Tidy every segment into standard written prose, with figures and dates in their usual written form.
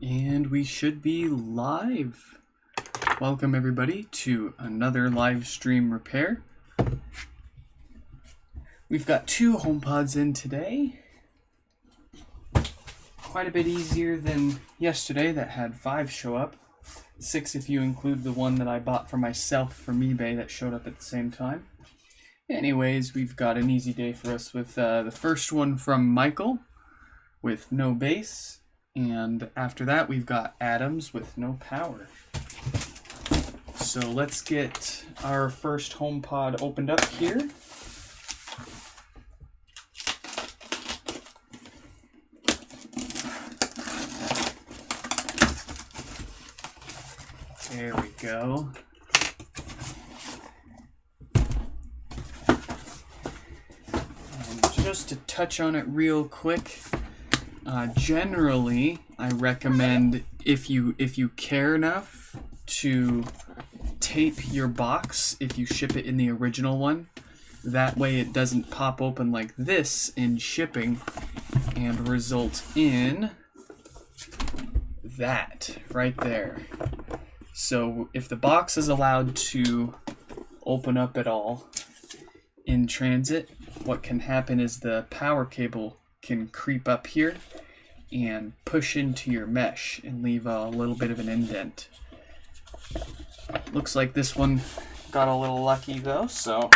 And we should be live. Welcome everybody to another live stream repair. We've got 2 HomePods in today. Quite a bit easier than yesterday that had 5 show up. 6 if you include the one that I bought for myself from eBay that showed up at the same time. Anyways, we've got an easy day for us with the first one from Mikail with no base. And after that, we've got Adams with no power. So let's get our first HomePod opened up here. There we go. And just to touch on it real quick, generally, I recommend if you care enough to tape your box if you ship it in the original one. That way it doesn't pop open like this in shipping and result in that right there. So if the box is allowed to open up at all in transit, what can happen is the power cable can creep up here and push into your mesh and leave a little bit of an indent. Looks like this one got a little lucky though, so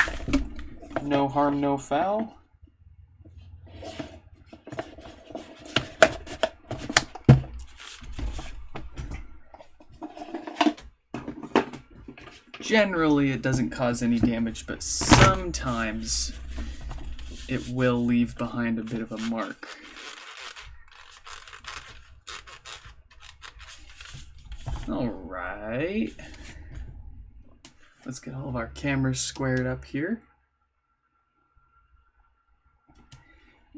no harm, no foul. Generally it doesn't cause any damage, but sometimes it will leave behind a bit of a mark. Alright. Let's get all of our cameras squared up here.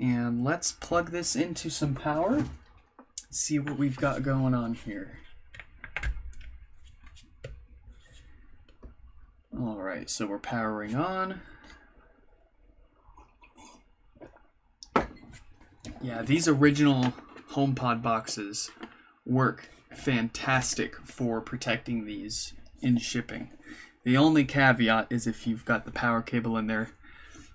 And let's plug this into some power. See what we've got going on here. Alright, so we're powering on. Yeah, these original HomePod boxes work fantastic for protecting these in shipping. The only caveat is if you've got the power cable in there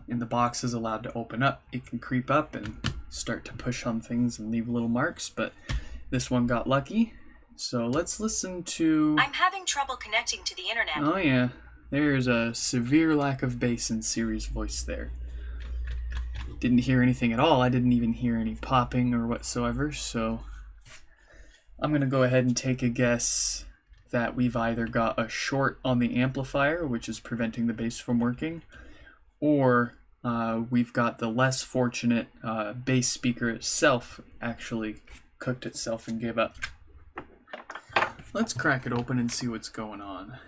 and the box is allowed to open up, it can creep up and start to push on things and leave little marks, but this one got lucky. So let's listen to... I'm having trouble connecting to the internet. Oh yeah, there's a severe lack of bass in Siri's voice there. Didn't hear anything at all. I didn't even hear any popping or whatsoever, so I'm going to go ahead and take a guess that we've either got a short on the amplifier, which is preventing the bass from working, or we've got the less fortunate bass speaker itself actually cooked itself and gave up. Let's crack it open and see what's going on.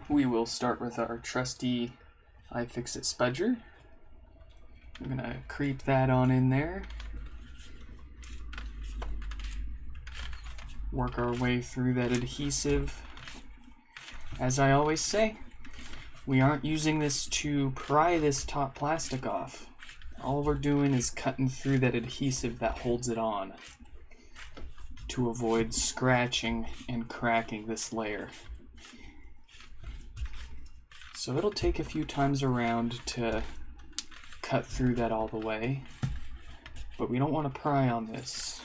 We will start with our trusty iFixit spudger. I'm going to creep that on in there. Work our way through that adhesive. As I always say, we aren't using this to pry this top plastic off. All we're doing is cutting through that adhesive that holds it on to avoid scratching and cracking this layer. So it'll take a few times around to cut through that all the way, but we don't want to pry on this.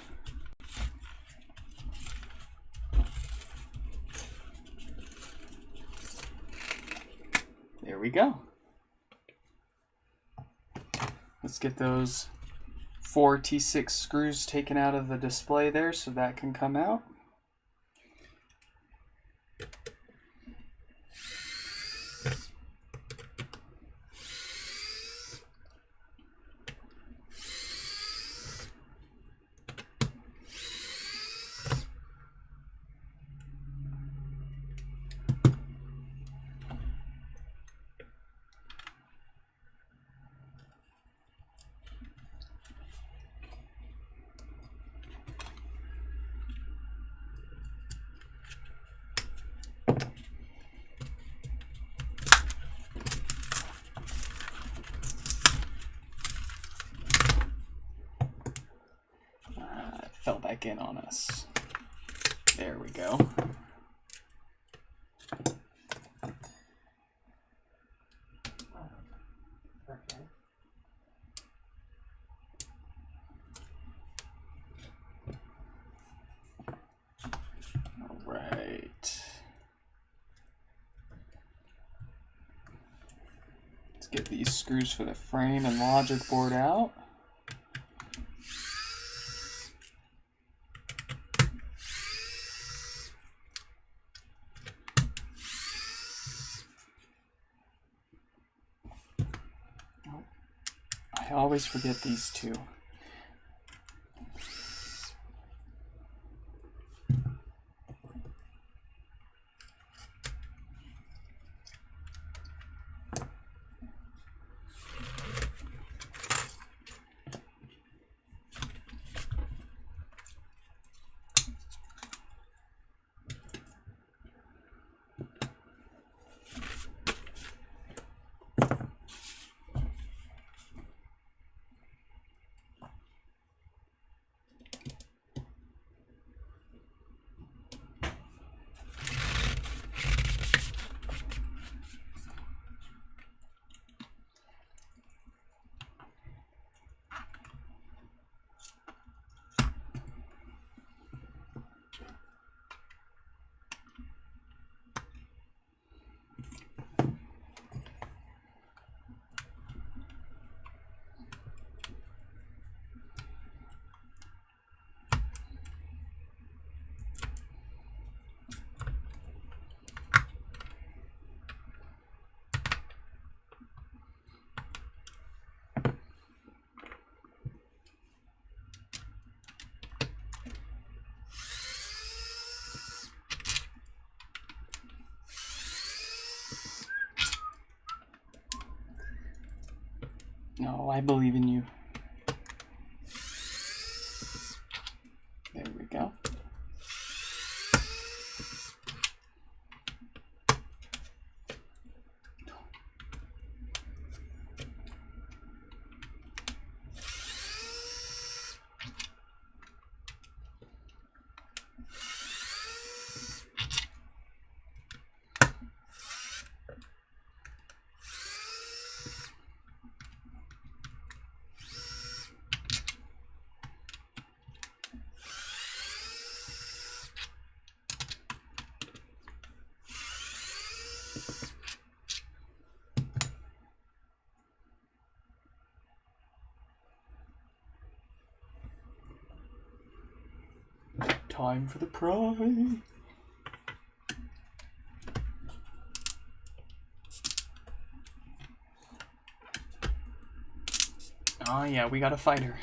There we go. Let's get those 4 T6 screws taken out of the display there so that can come out. fell back in on us. There we go. All right. Let's get these screws for the frame and logic board out. I always forget these two. No, I believe in you. There we go. Time for the prize. Oh yeah, we got a fighter.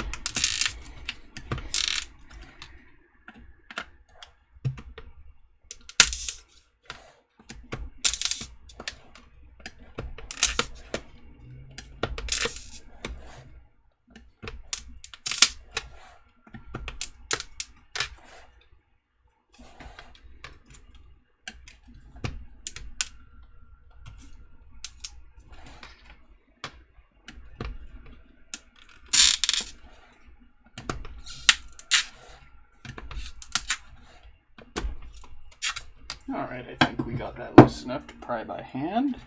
Alright, I think we got that loose enough to pry by hand.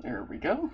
There we go.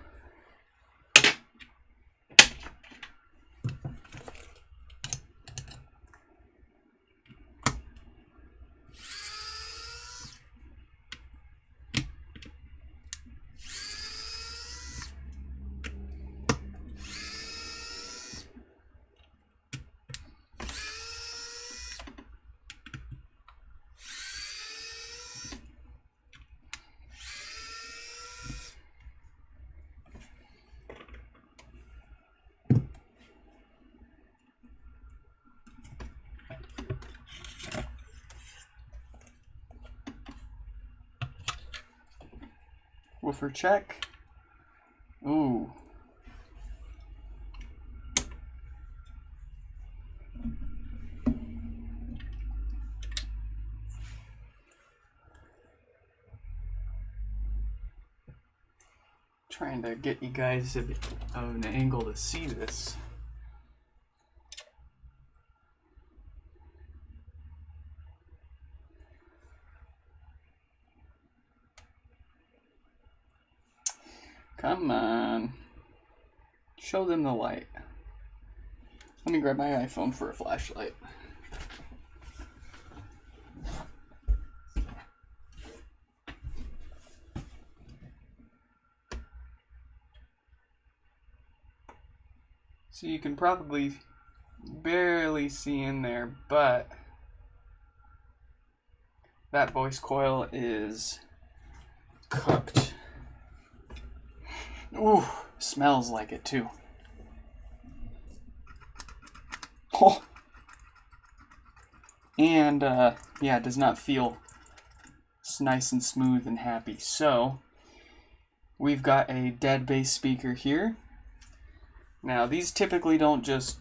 Woofer check. Ooh. Trying to get you guys a bit of an angle to see this. Come on. Show them the light. Let me grab my iPhone for a flashlight. So you can probably barely see in there, but that voice coil is cooked. Ooh, smells like it too. Oh. And yeah, it does not feel nice and smooth and happy. So we've got a dead bass speaker here. Now, these typically don't just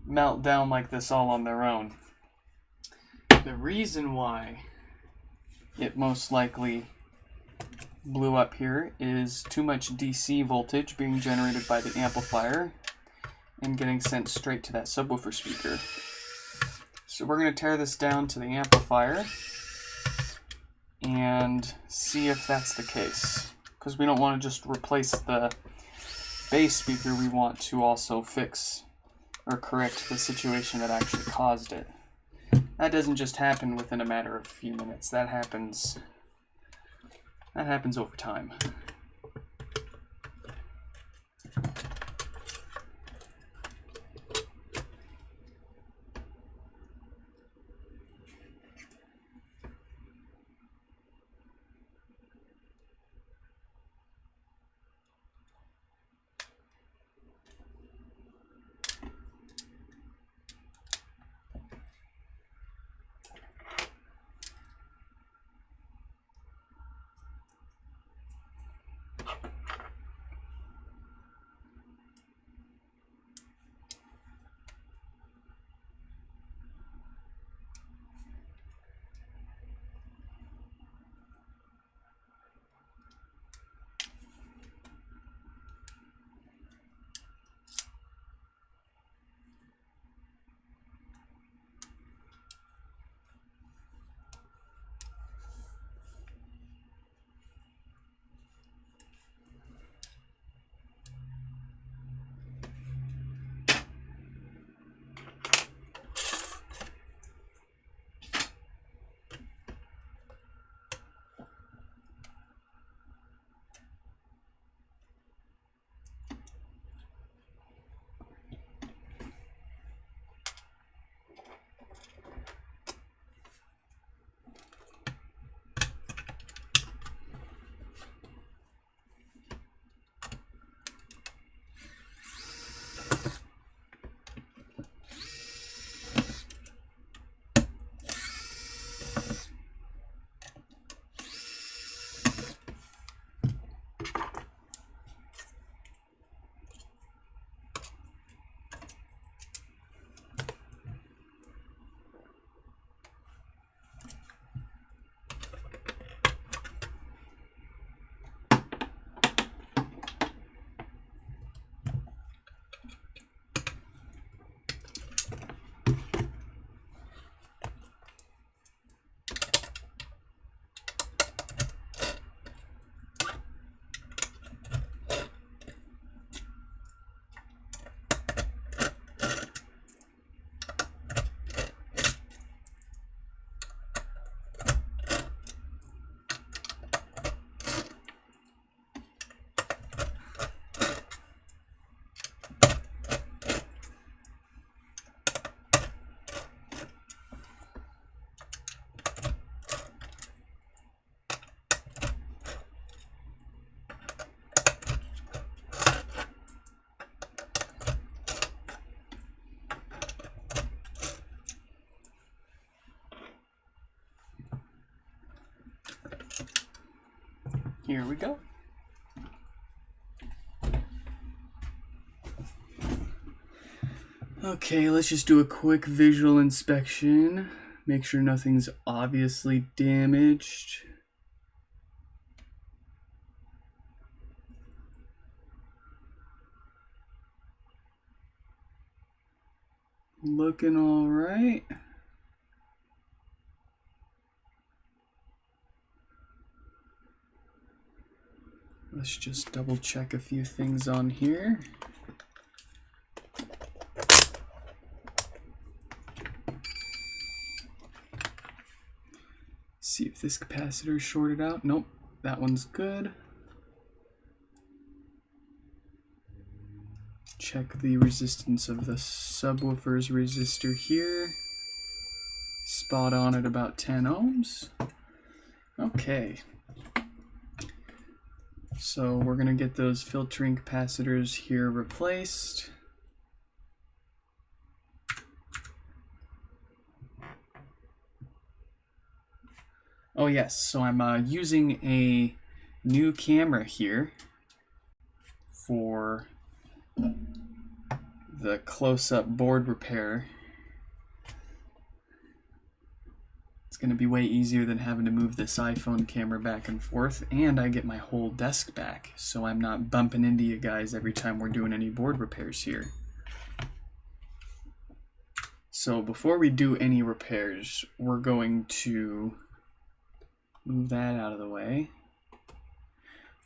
melt down like this all on their own. The reason why it most likely blew up here is too much DC voltage being generated by the amplifier and getting sent straight to that subwoofer speaker. So we're going to tear this down to the amplifier and see if that's the case. Because we don't want to just replace the bass speaker, we want to also fix or correct the situation that actually caused it. That doesn't just happen within a matter of a few minutes. That happens over time. Here we go. Okay, let's just do a quick visual inspection. Make sure nothing's obviously damaged. Looking all right. Let's just double check a few things on here. See if this capacitor is shorted out. Nope, that one's good. Check the resistance of the subwoofer's resistor here. Spot on at about 10 ohms. Okay. So we're going to get those filtering capacitors here replaced. Oh yes, so I'm using a new camera here for the close-up board repair. It's going to be way easier than having to move this iPhone camera back and forth, and I get my whole desk back, so I'm not bumping into you guys every time we're doing any board repairs here. So before we do any repairs, we're going to move that out of the way.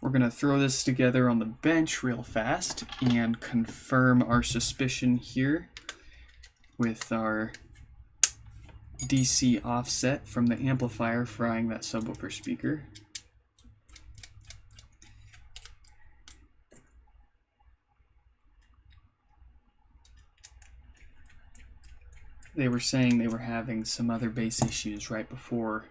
We're going to throw this together on the bench real fast and confirm our suspicion here with our DC offset from the amplifier frying that subwoofer speaker. They were saying they were having some other bass issues right before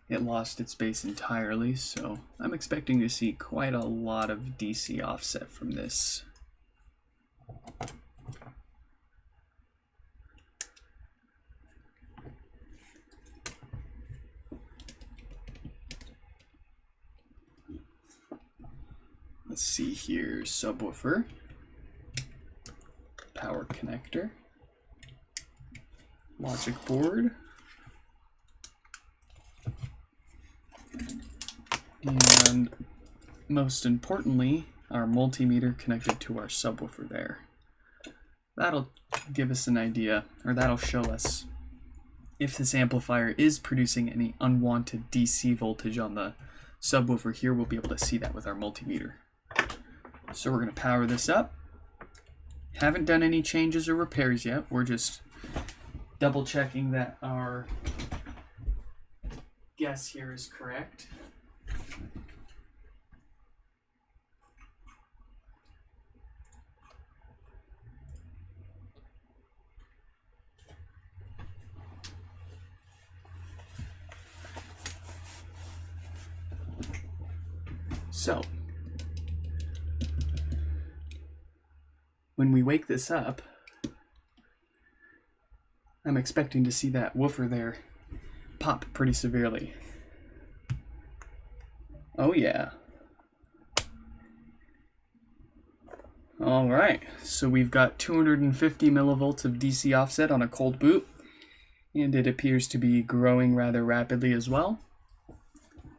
it lost its bass entirely, so I'm expecting to see quite a lot of DC offset from this. Let's see here, subwoofer, power connector, logic board, and most importantly, our multimeter connected to our subwoofer there. That'll give us an idea, or that'll show us if this amplifier is producing any unwanted DC voltage on the subwoofer here. We'll be able to see that with our multimeter. So we're going to power this up. Haven't done any changes or repairs yet. We're just double checking that our guess here is correct. So when we wake this up, I'm expecting to see that woofer there pop pretty severely. Oh yeah. All right, so we've got 250 millivolts of DC offset on a cold boot, and it appears to be growing rather rapidly as well.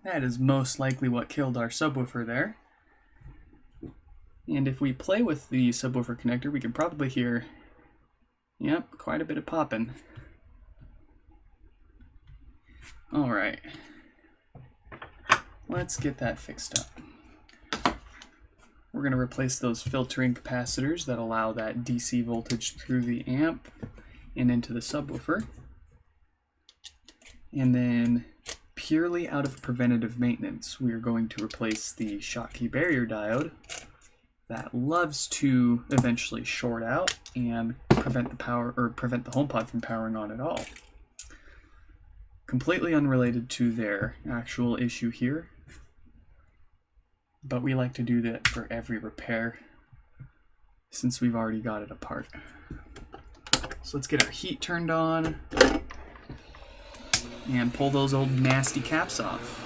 That is most likely what killed our subwoofer there. And if we play with the subwoofer connector, we can probably hear, yep, quite a bit of popping. All right, let's get that fixed up. We're going to replace those filtering capacitors that allow that DC voltage through the amp and into the subwoofer. And then, purely out of preventative maintenance, we are going to replace the Schottky barrier diode that loves to eventually short out and prevent the HomePod from powering on at all. Completely unrelated to their actual issue here, but we like to do that for every repair since we've already got it apart. So let's get our heat turned on and pull those old nasty caps off.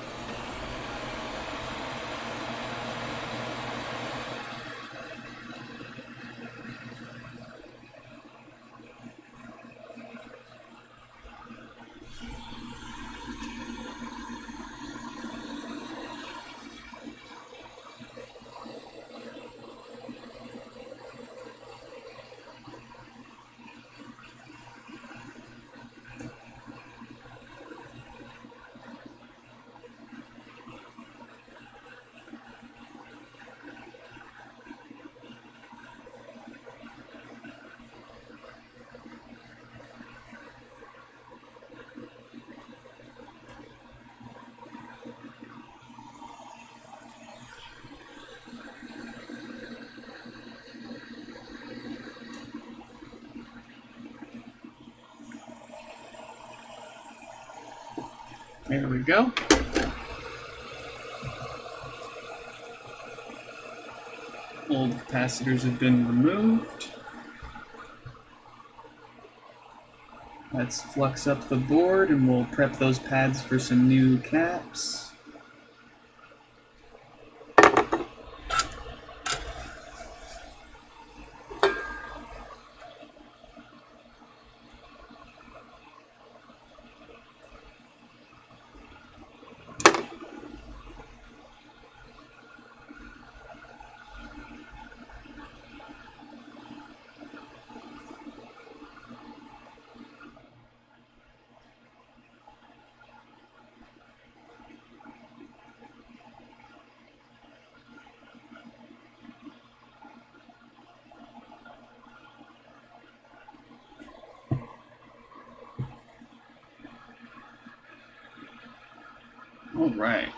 There we go. Old capacitors have been removed. Let's flux up the board and we'll prep those pads for some new caps. All right.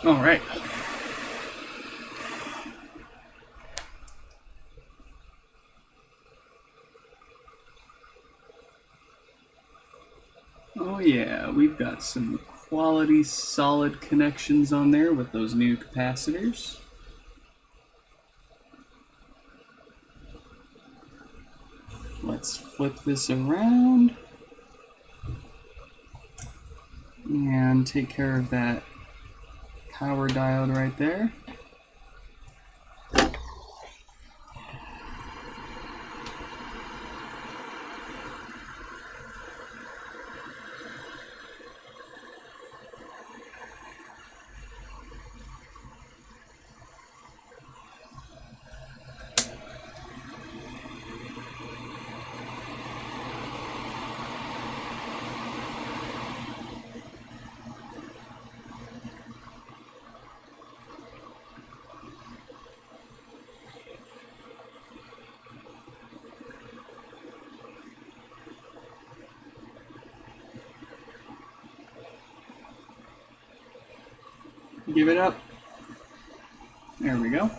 All right. Oh yeah, we've got some quality solid connections on there with those new capacitors. Let's flip this around and take care of that power diode right there. Give it up. There we go.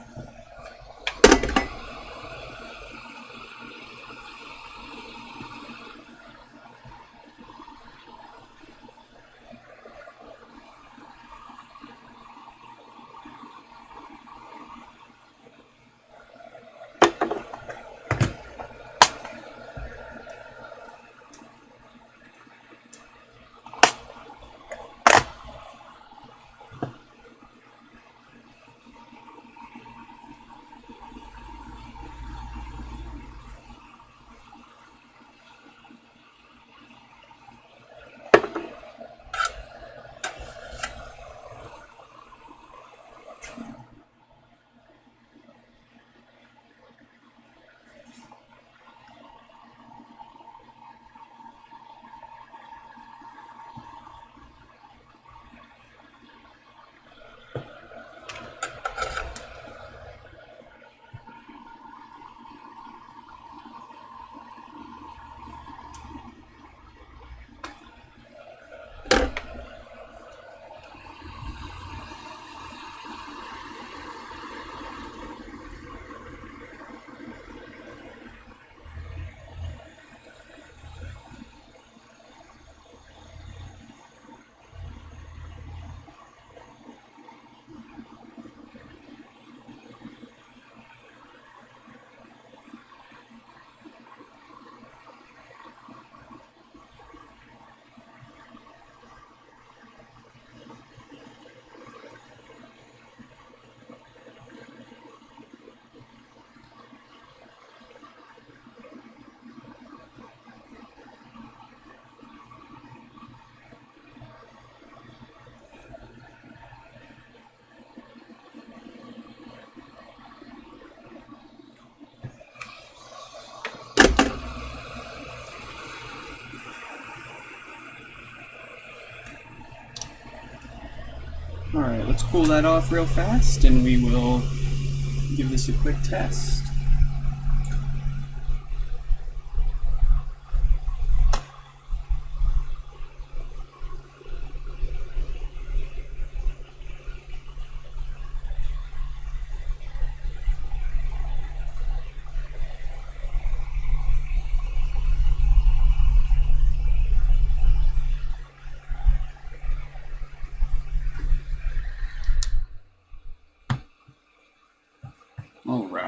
Alright, let's cool that off real fast and we will give this a quick test. Alright.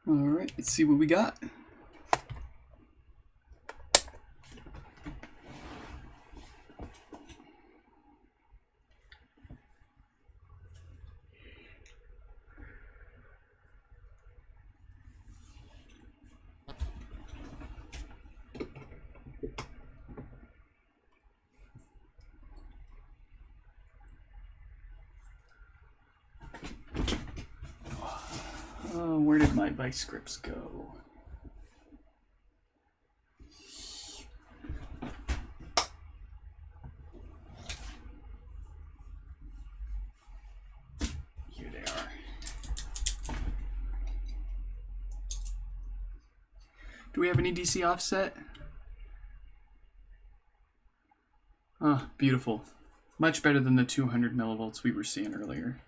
Alright, let's see what we got. Oh, where did my vice scripts go? Here they are. Do we have any DC offset? Oh, beautiful. Much better than the 200 millivolts we were seeing earlier.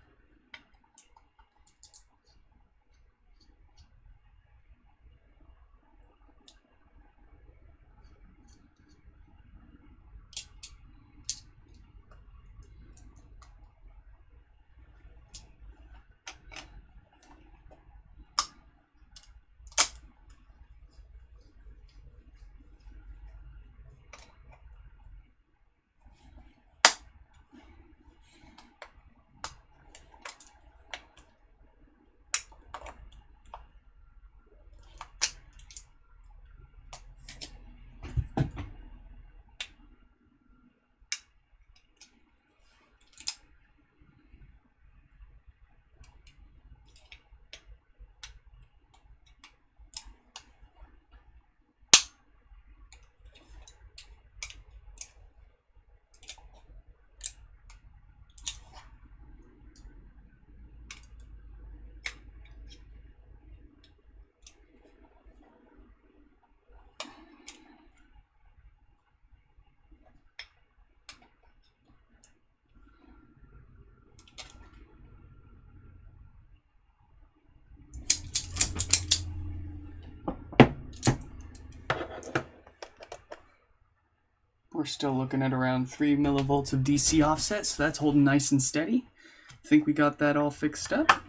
We're still looking at around 3 millivolts of DC offset, so that's holding nice and steady. I think we got that all fixed up.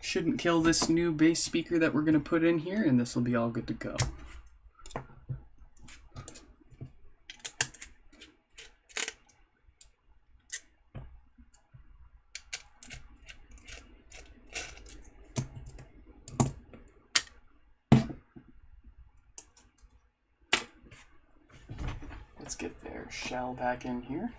Shouldn't kill this new bass speaker that we're going to put in here, and this will be all good to go. Let's get their shell back in here.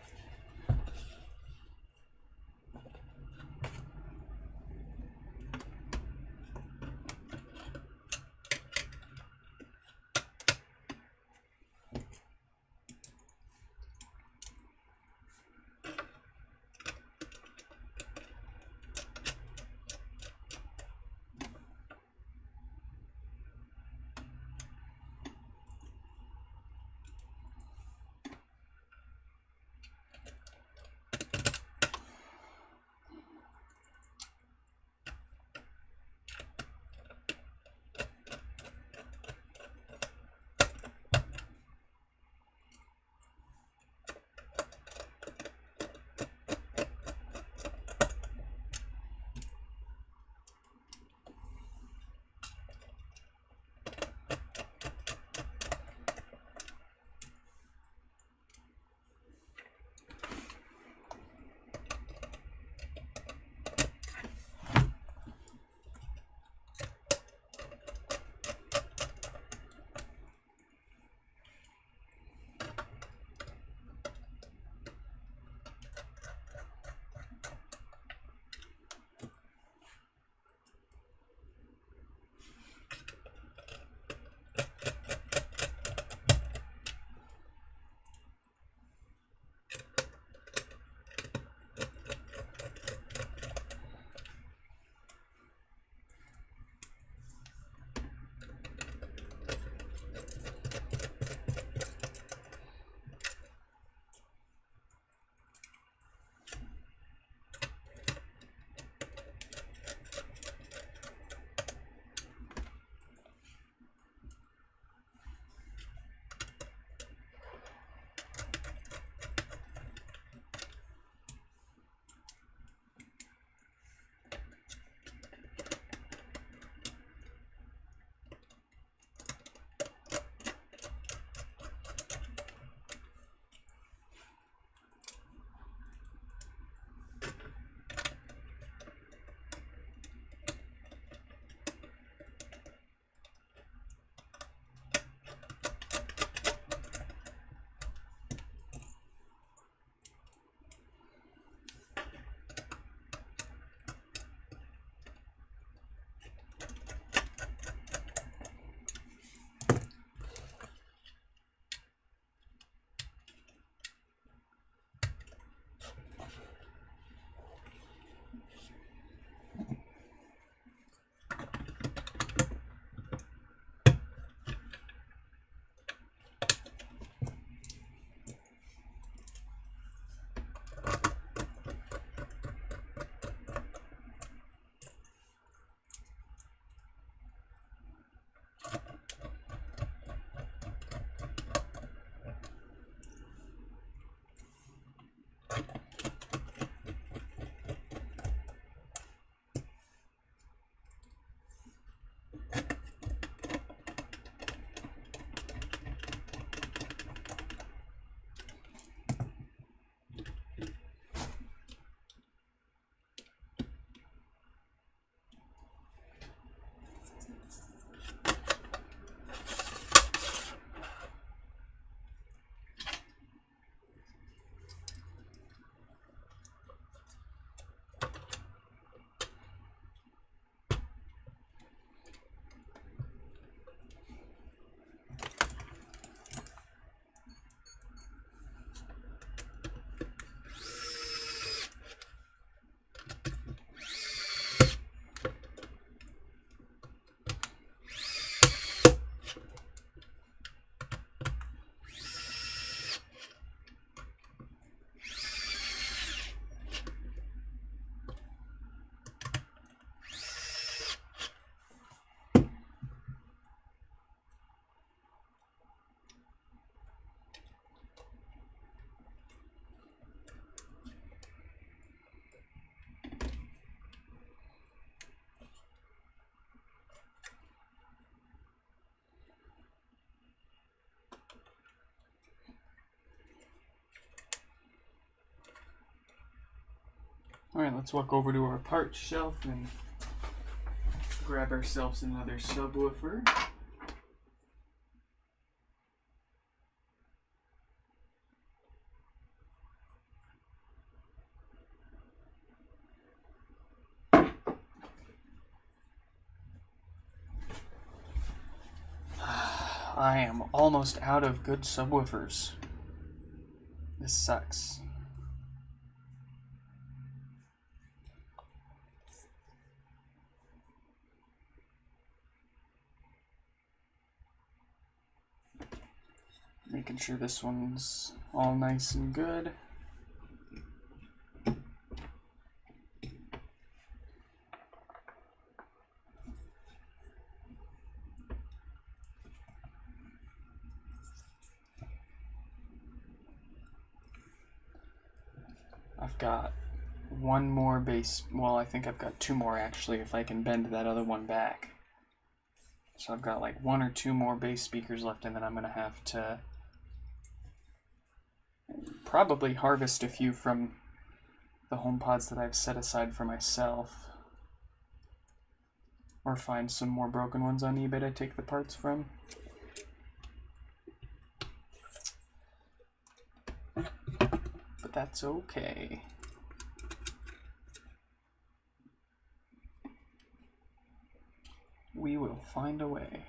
Alright, let's walk over to our parts shelf and grab ourselves another subwoofer. I am almost out of good subwoofers. This sucks. Making sure this one's all nice and good. I've got one more bass, well, I think I've got two more actually if I can bend that other one back. So I've got like one or two more bass speakers left, and then I'm going to have to probably harvest a few from the HomePods that I've set aside for myself. Or find some more broken ones on eBay to take the parts from. But that's okay. We will find a way.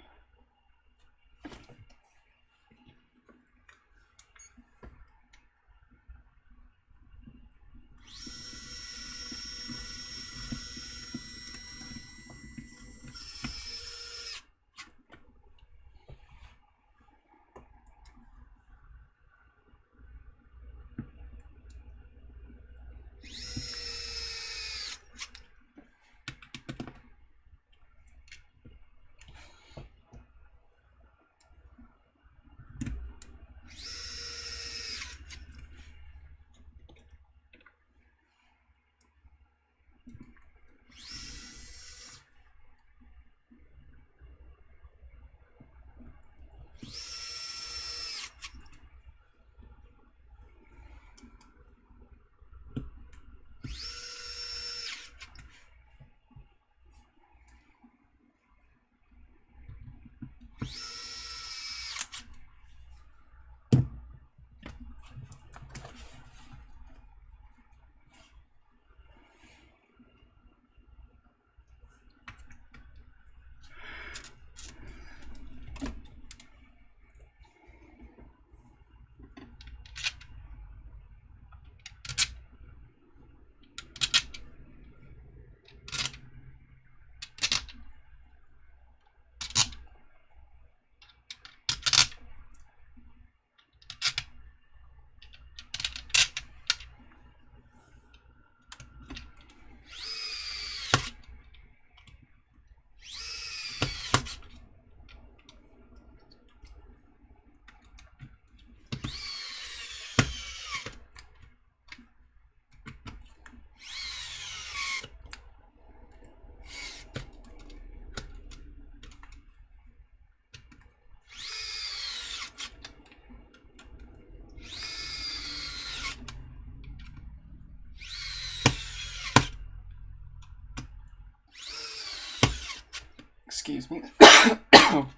Excuse me.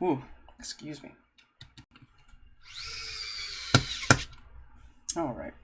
Ooh, excuse me. All right.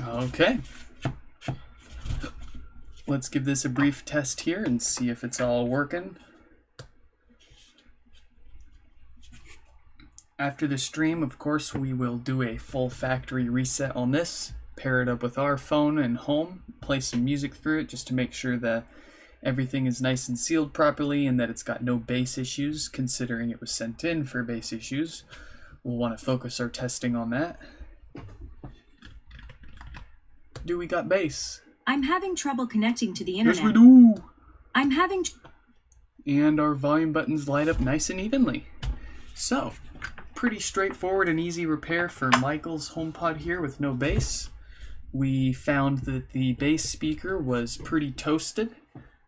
Okay. Let's give this a brief test here and see if it's all working. After the stream, of course, we will do a full factory reset on this, pair it up with our phone and home, play some music through it just to make sure that everything is nice and sealed properly and that it's got no bass issues, considering it was sent in for bass issues. We'll want to focus our testing on that. Do we got bass? I'm having trouble connecting to the internet. Yes, we do. I'm having... And our volume buttons light up nice and evenly. So, pretty straightforward and easy repair for Michael's HomePod here with no bass. We found that the bass speaker was pretty toasted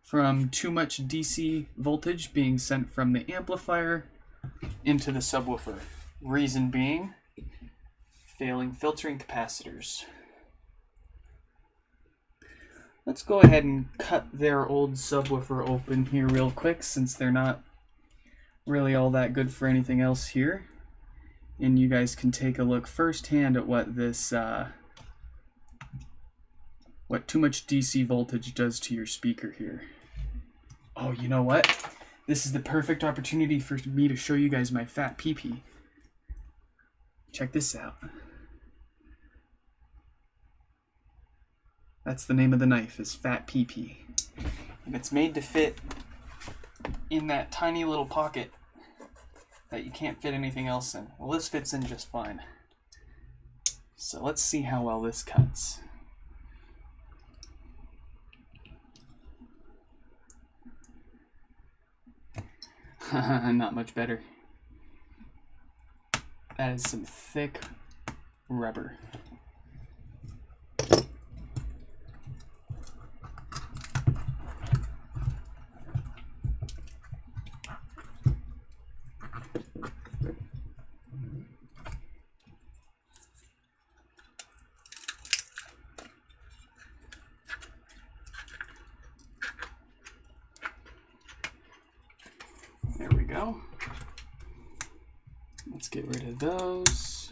from too much DC voltage being sent from the amplifier into the subwoofer. Reason being, failing filtering capacitors. Let's go ahead and cut their old subwoofer open here real quick, since they're not really all that good for anything else here. And you guys can take a look firsthand at what this, what too much DC voltage does to your speaker here. Oh, you know what? This is the perfect opportunity for me to show you guys my fat pee-pee. Check this out. That's the name of the knife, is Fat PP. And it's made to fit in that tiny little pocket that you can't fit anything else in. Well, this fits in just fine. So let's see how well this cuts. Not much better. That is some thick rubber. There we go. Let's get rid of those.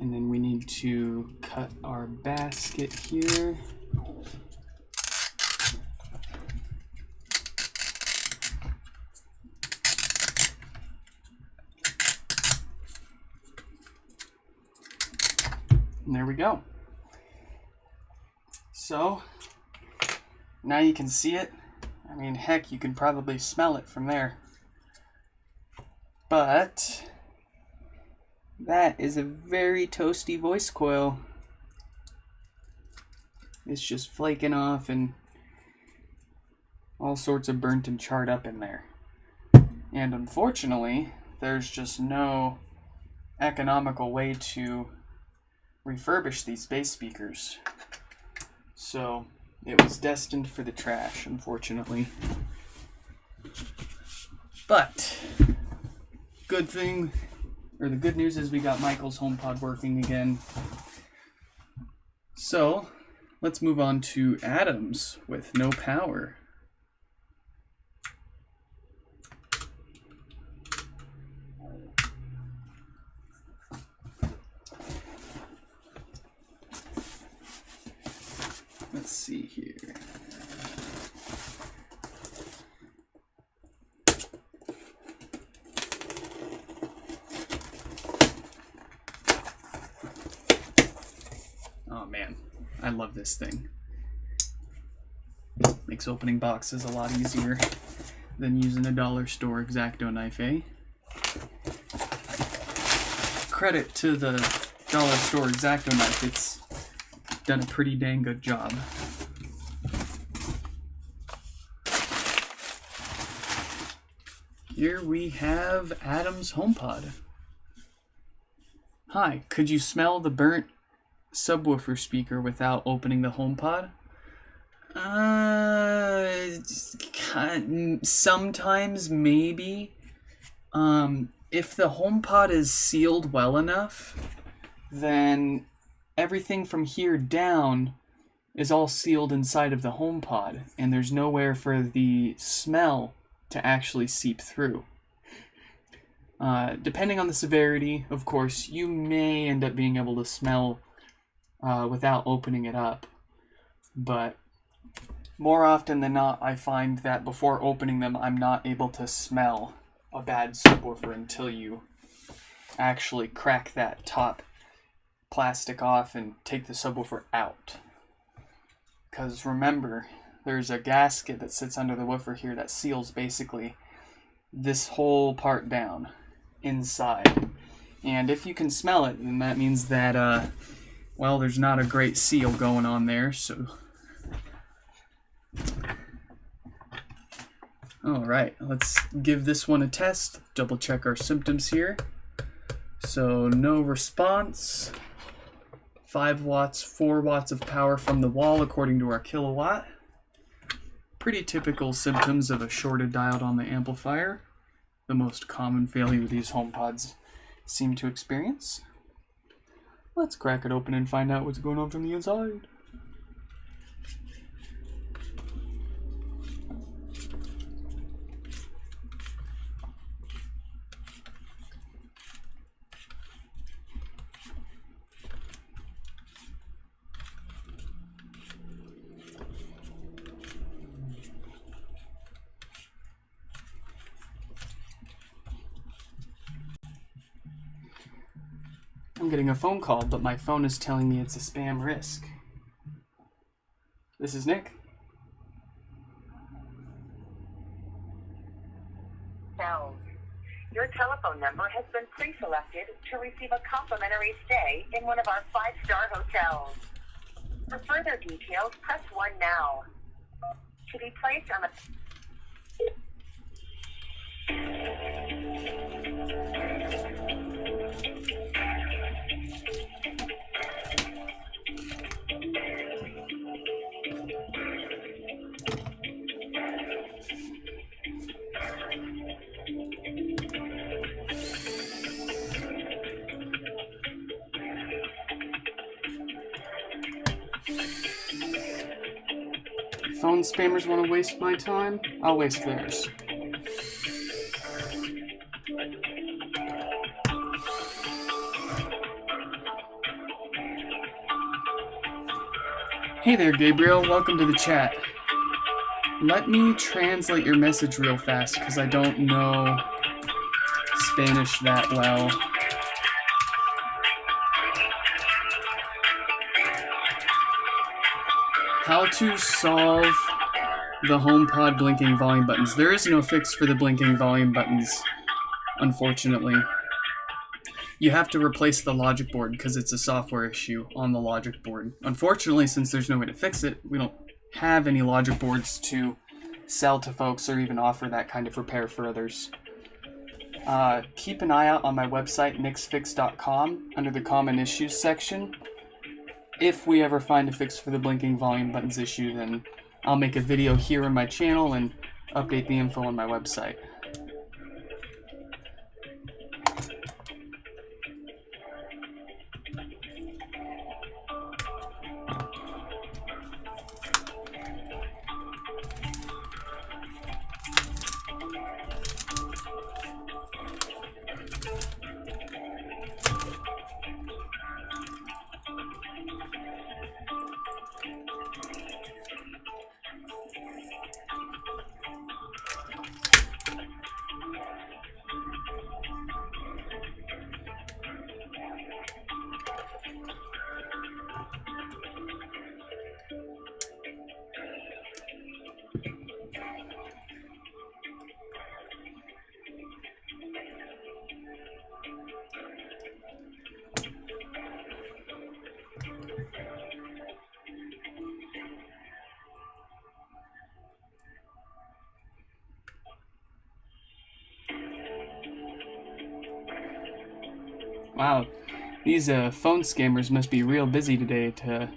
And then we need to cut our basket here. And there we go. So, now you can see it. I mean, heck, you can probably smell it from there. But that is a very toasty voice coil. It's just flaking off and all sorts of burnt and charred up in there. And unfortunately, there's just no economical way to refurbish these bass speakers. So it was destined for the trash, unfortunately. But good thing, or the good news is we got Michael's HomePod working again. So let's move on to Adam's with no power. Let's see here. Oh man, I love this thing. Makes opening boxes a lot easier than using a dollar store X-Acto knife, eh? Credit to the dollar store X-Acto knife, it's done a pretty dang good job. Here we have Adam's HomePod. Hi, could you smell the burnt subwoofer speaker without opening the HomePod? Sometimes, maybe. If the HomePod is sealed well enough, then everything from here down is all sealed inside of the HomePod, and there's nowhere for the smell to actually seep through. Depending on the severity, of course, you may end up being able to smell without opening it up. But more often than not, I find that before opening them, I'm not able to smell a bad subwoofer until you actually crack that top plastic off and take the subwoofer out. Because remember, there's a gasket that sits under the woofer here that seals basically this whole part down inside. And if you can smell it, then that means that, well, there's not a great seal going on there, so... Alright, let's give this one a test, double check our symptoms here. So, no response, 5 watts, 4 watts of power from the wall according to our kilowatt. Pretty typical symptoms of a shorted diode on the amplifier, the most common failure these HomePods seem to experience. Let's crack it open and find out what's going on from the inside. I'm getting a phone call, but my phone is telling me it's a spam risk. This is Nick. Your telephone number has been pre-selected to receive a complimentary stay in one of our 5-star hotels. For further details, press 1 now. To be placed on the... Phone spammers want to waste my time? I'll waste theirs. Hey there, Gabriel. Welcome to the chat. Let me translate your message real fast, because I don't know Spanish that well. How to solve the HomePod blinking volume buttons. There is no fix for the blinking volume buttons, unfortunately. You have to replace the logic board because it's a software issue on the logic board. Unfortunately, since there's no way to fix it, we don't have any logic boards to sell to folks or even offer that kind of repair for others. Keep an eye out on my website, nixfix.com, under the Common Issues section. If we ever find a fix for the blinking volume buttons issue, then I'll make a video here on my channel and update the info on my website. Wow, these phone scammers must be real busy today to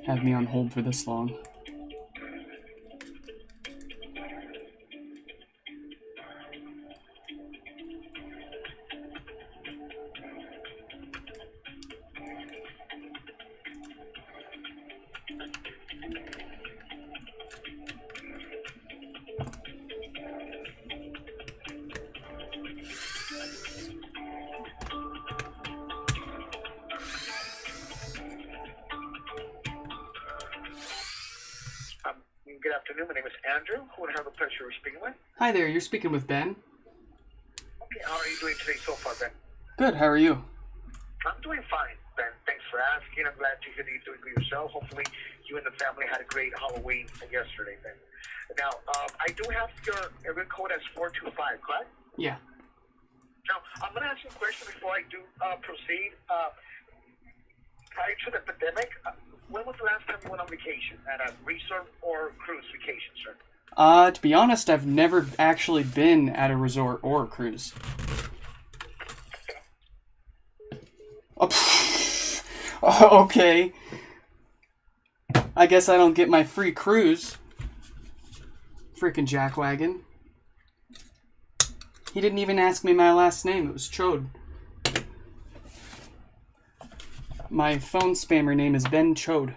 have me on hold for this long. afternoon. My name is Andrew. Who would I have the pleasure of speaking with? Hi there, you're speaking with Ben. Okay, how are you doing today so far, Ben? Good, how are you? I'm doing fine, Ben. Thanks for asking. I'm glad to hear that you're doing good yourself. Hopefully, you and the family had a great Halloween yesterday, Ben. Now, I do have your area code as 425, correct? Yeah. Now, I'm going to ask you a question before I do proceed. Prior to the pandemic, when was the last time you went on vacation? At a resort or cruise vacation, sir? To be honest, I've never actually been at a resort or a cruise. Oh, okay. I guess I don't get my free cruise. Freaking jackwagon. He didn't even ask me my last name. It was Chode. My phone spammer name is Ben Chode.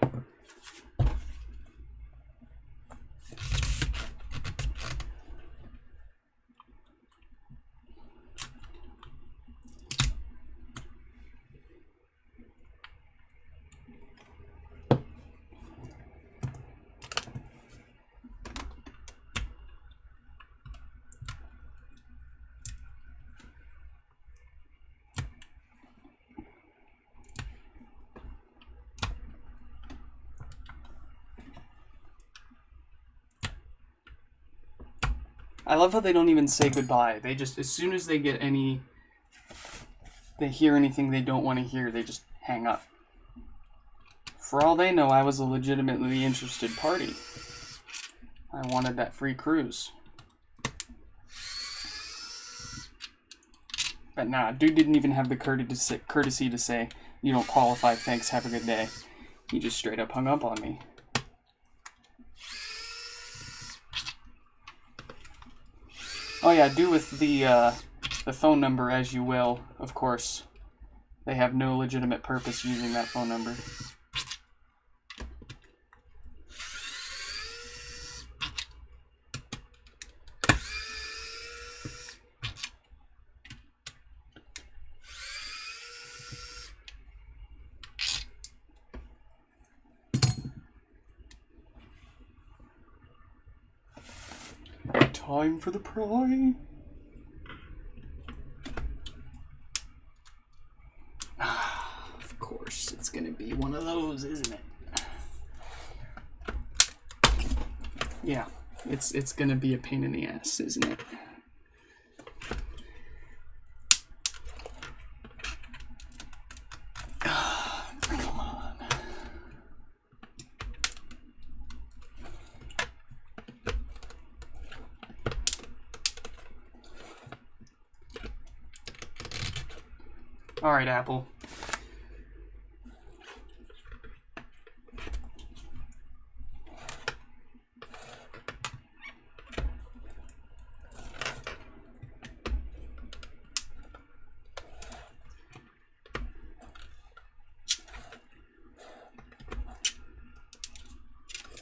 I love how they don't even say goodbye. They just, as soon as they get they hear anything they don't want to hear, they just hang up. For all they know, I was a legitimately interested party. I wanted that free cruise. But nah, dude didn't even have the courtesy to say, you don't qualify, thanks, have a good day. He just straight up hung up on me. Oh yeah, do with the phone number as you will, of course. They have no legitimate purpose using that phone number. Time for the pry. Of course, it's gonna be one of those, isn't it? Yeah, it's gonna be a pain in the ass, isn't it? Come on. All right, Apple.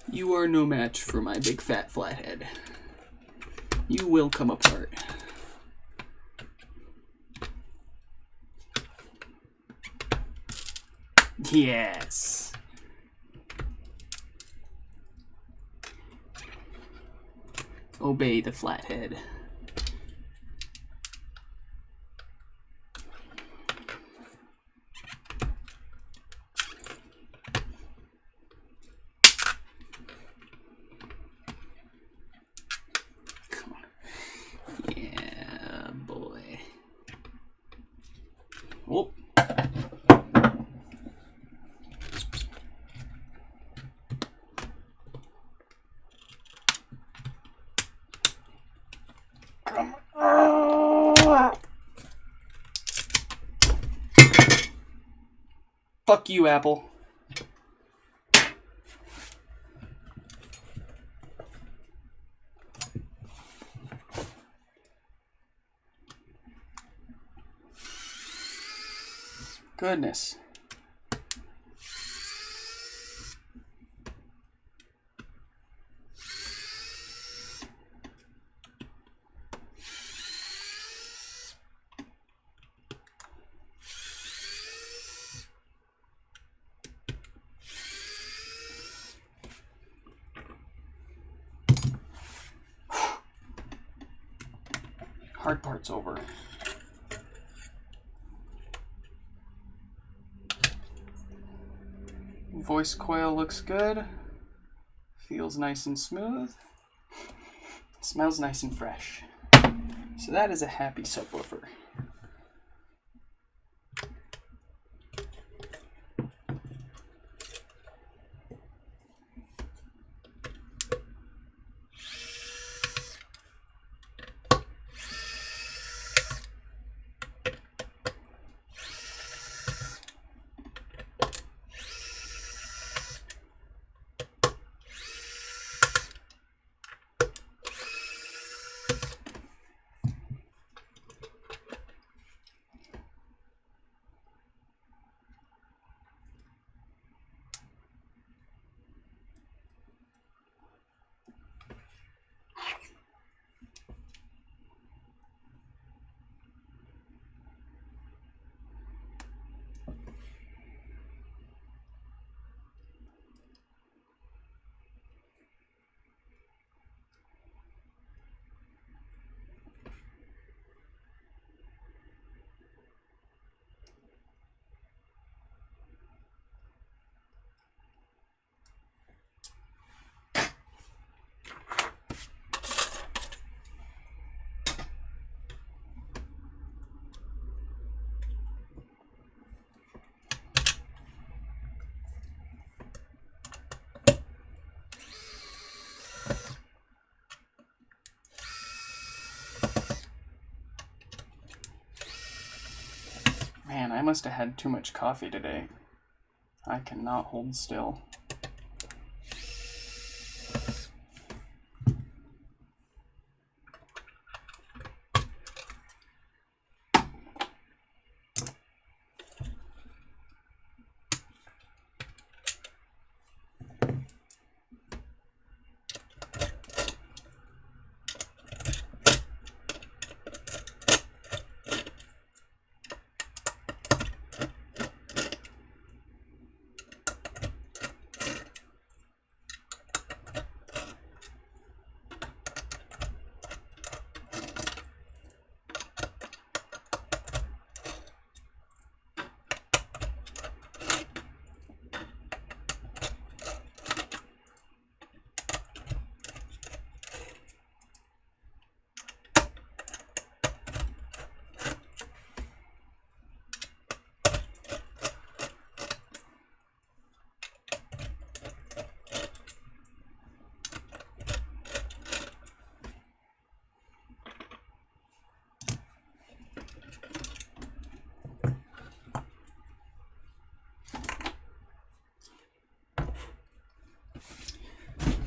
You are no match for my big fat flathead. You will come apart. Yes. Obey the flathead. Come on. Yeah, boy. Oh. Fuck you, Apple. Goodness. Hard part's over. Voice coil looks good. Feels nice and smooth. Smells nice and fresh. So that is a happy subwoofer. Man, I must have had too much coffee today. I cannot hold still.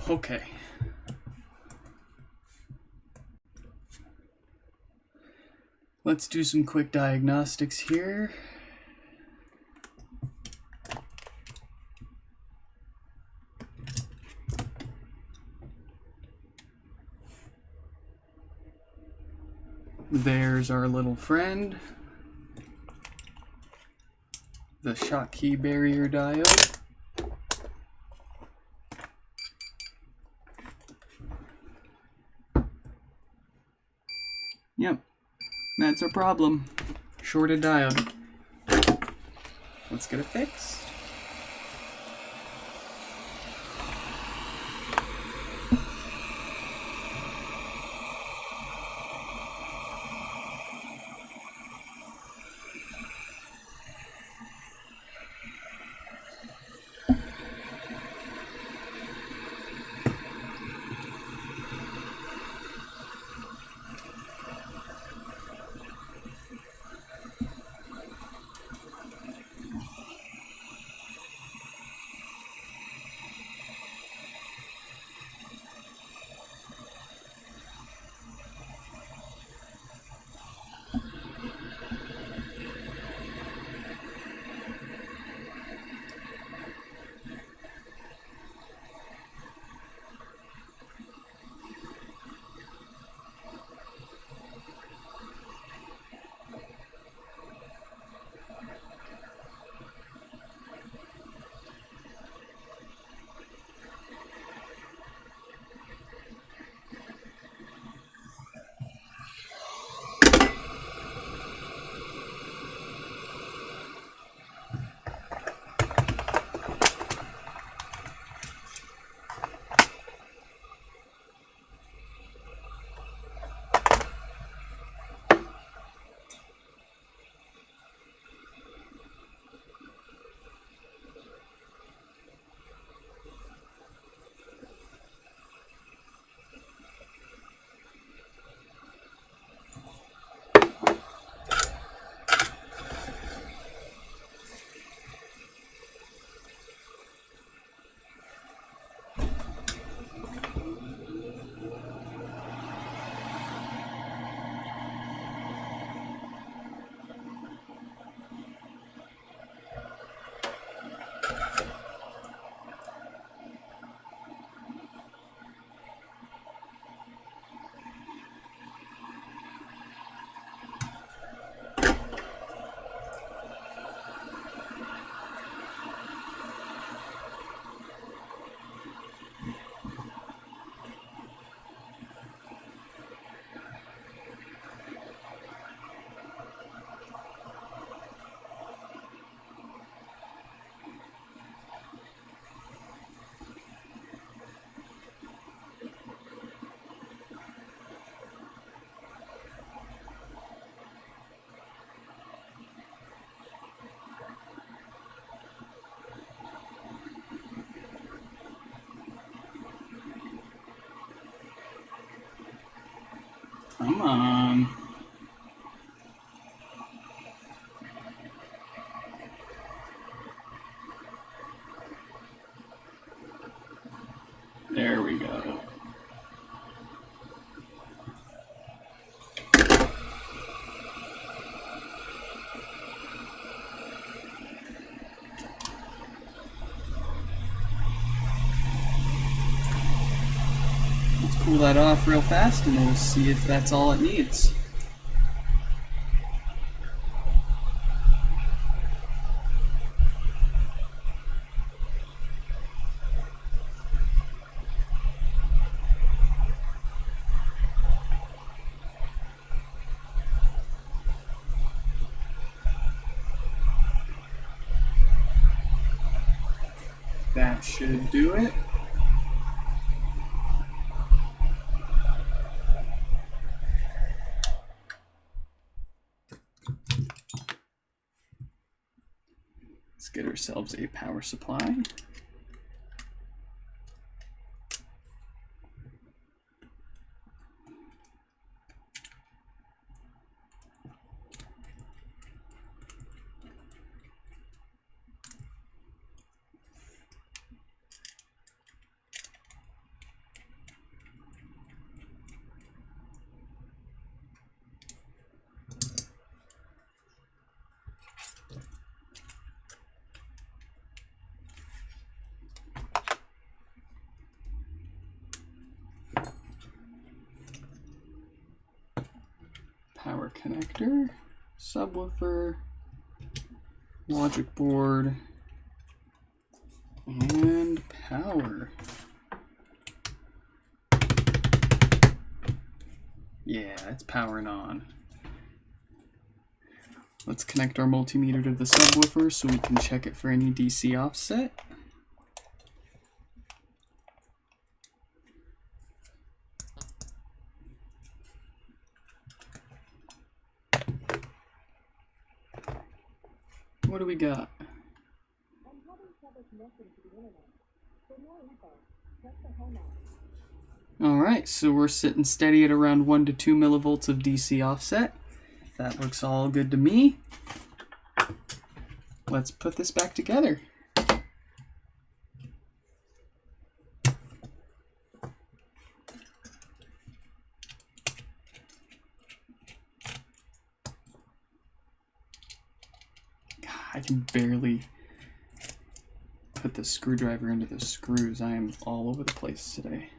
Okay. Let's do some quick diagnostics here. There's our little friend, the Schottky barrier diode. Yep, that's our problem. Shorted diode. Let's get it fixed. Come on. There we go. Let's cool that off real fast and we'll see if that's all it needs. That should do it. Let's get ourselves a power supply. Power connector, subwoofer, logic board, and power. Yeah, it's powering on. Let's connect our multimeter to the subwoofer so we can check it for any DC offset. What do we got? Alright, so we're sitting steady at around 1 to 2 millivolts of DC offset. That looks all good to me. Let's put this back together. I can barely put the screwdriver into the screws. I am all over the place today.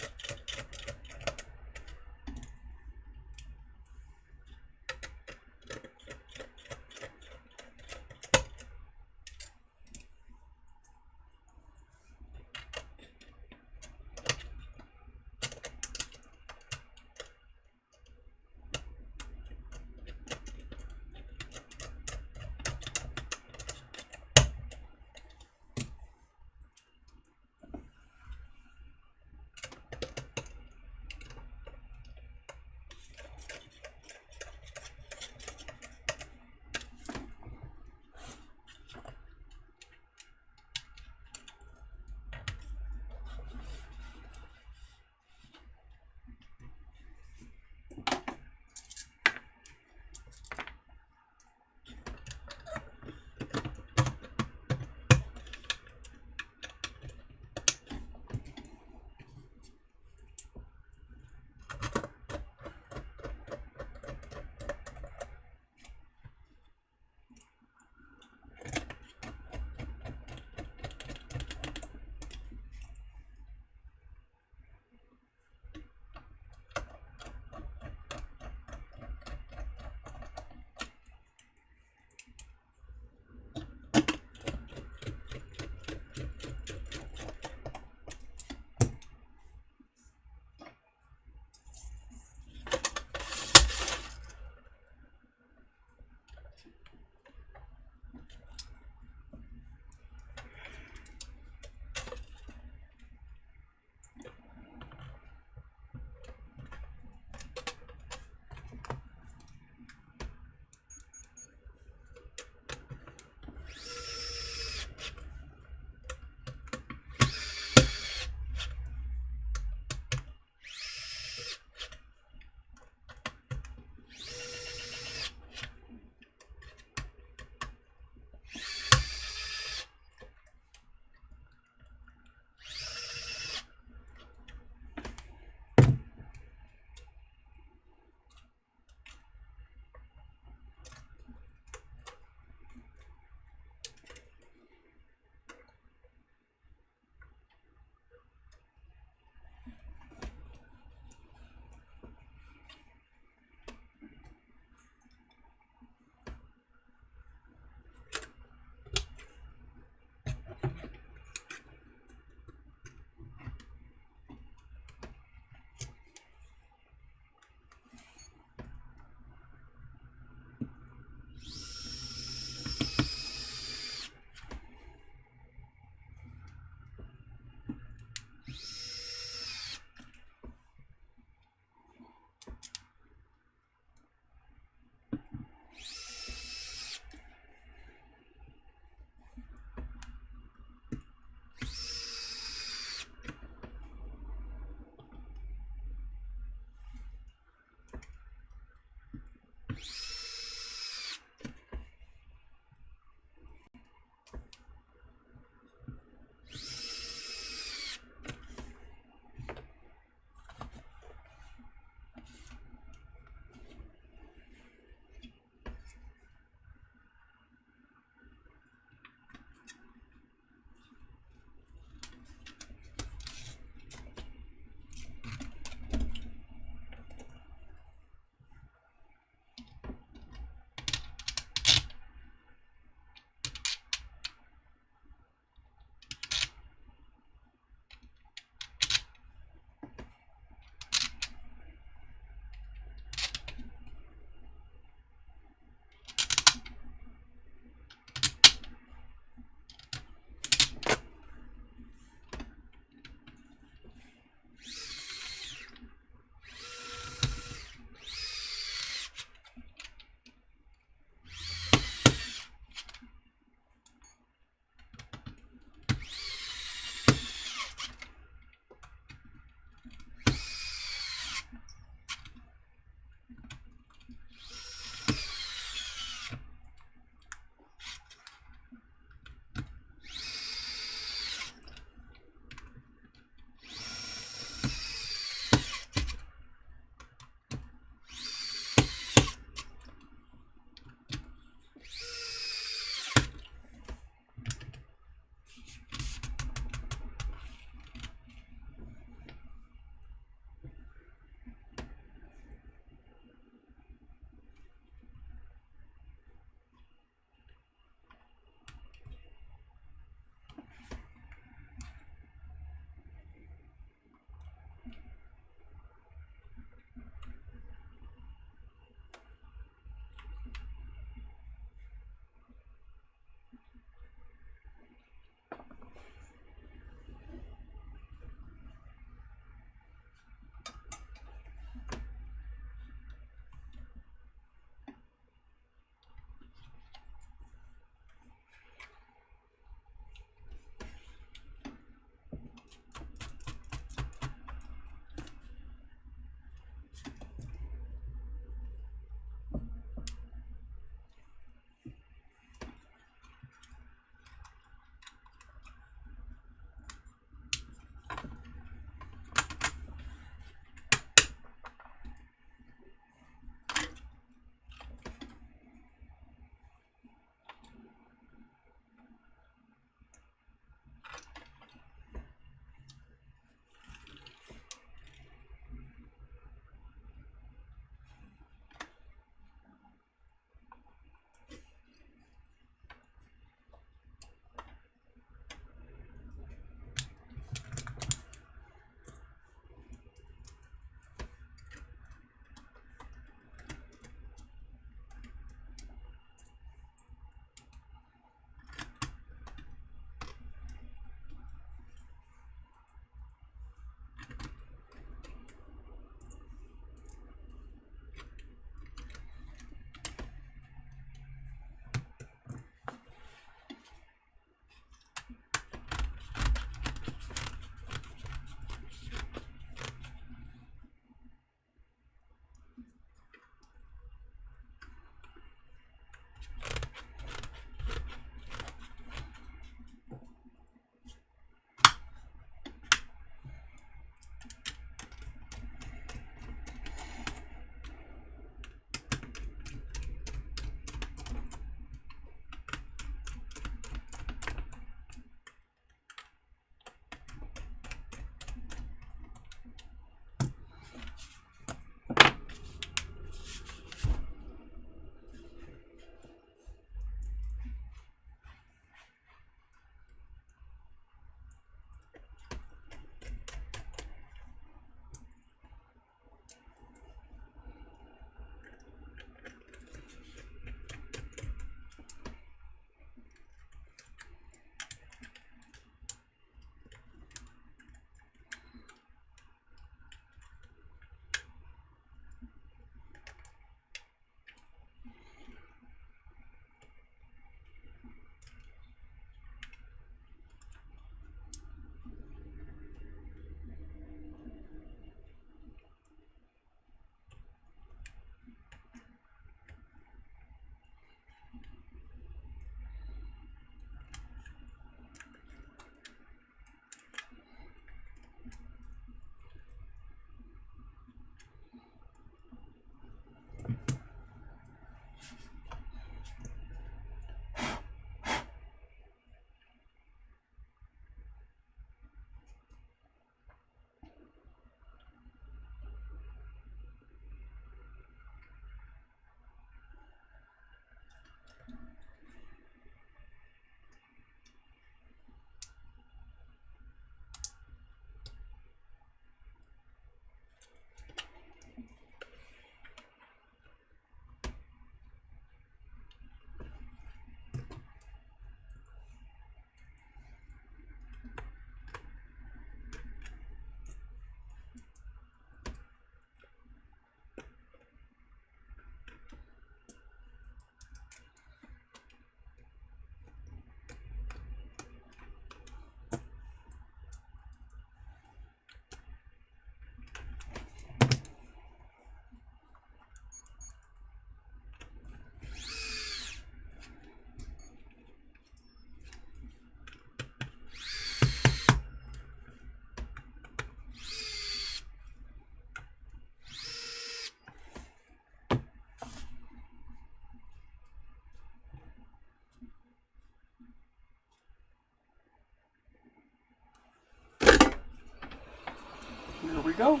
we go.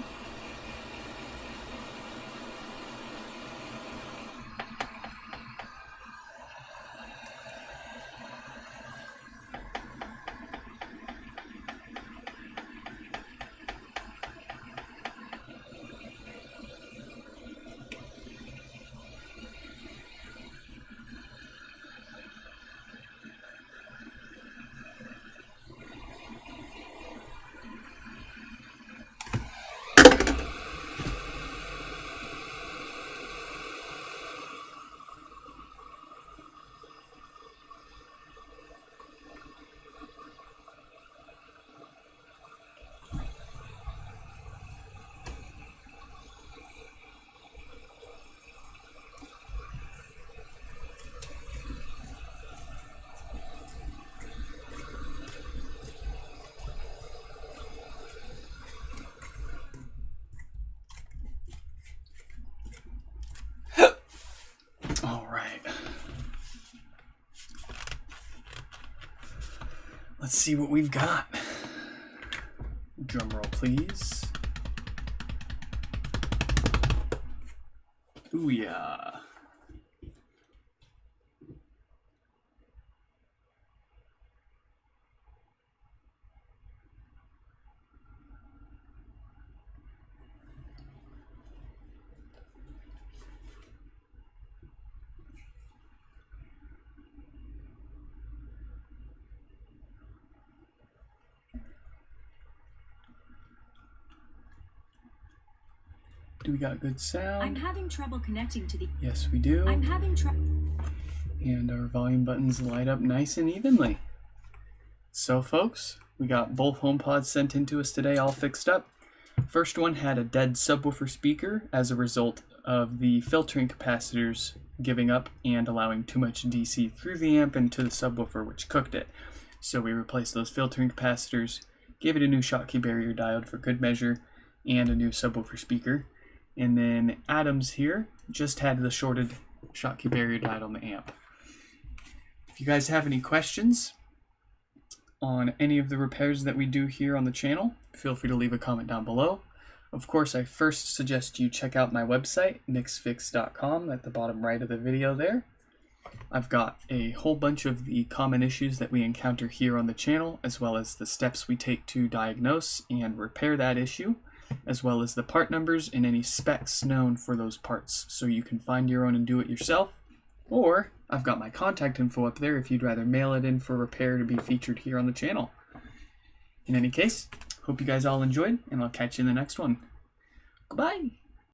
All right. Let's see what we've got. Drum roll, please. Ooh, yeah. Do we got good sound? I'm having trouble connecting to the. Yes, we do. I'm having trouble. And our volume buttons light up nice and evenly. So folks, we got both HomePods sent in to us today all fixed up. First one had a dead subwoofer speaker as a result of the filtering capacitors giving up and allowing too much DC through the amp into the subwoofer, which cooked it. So we replaced those filtering capacitors, gave it a new Schottky barrier diode for good measure, and a new subwoofer speaker. And then Adams here just had the shorted Schottky barrier diode on the amp. If you guys have any questions on any of the repairs that we do here on the channel, feel free to leave a comment down below. Of course, I first suggest you check out my website, nixfix.com, at the bottom right of the video there. I've got a whole bunch of the common issues that we encounter here on the channel, as well as the steps we take to diagnose and repair that issue, as well as the part numbers and any specs known for those parts, so you can find your own and do it yourself. Or I've got my contact info up there if you'd rather mail it in for repair to be featured here on the channel. In any case, hope you guys all enjoyed, and I'll catch you in the next one. Goodbye!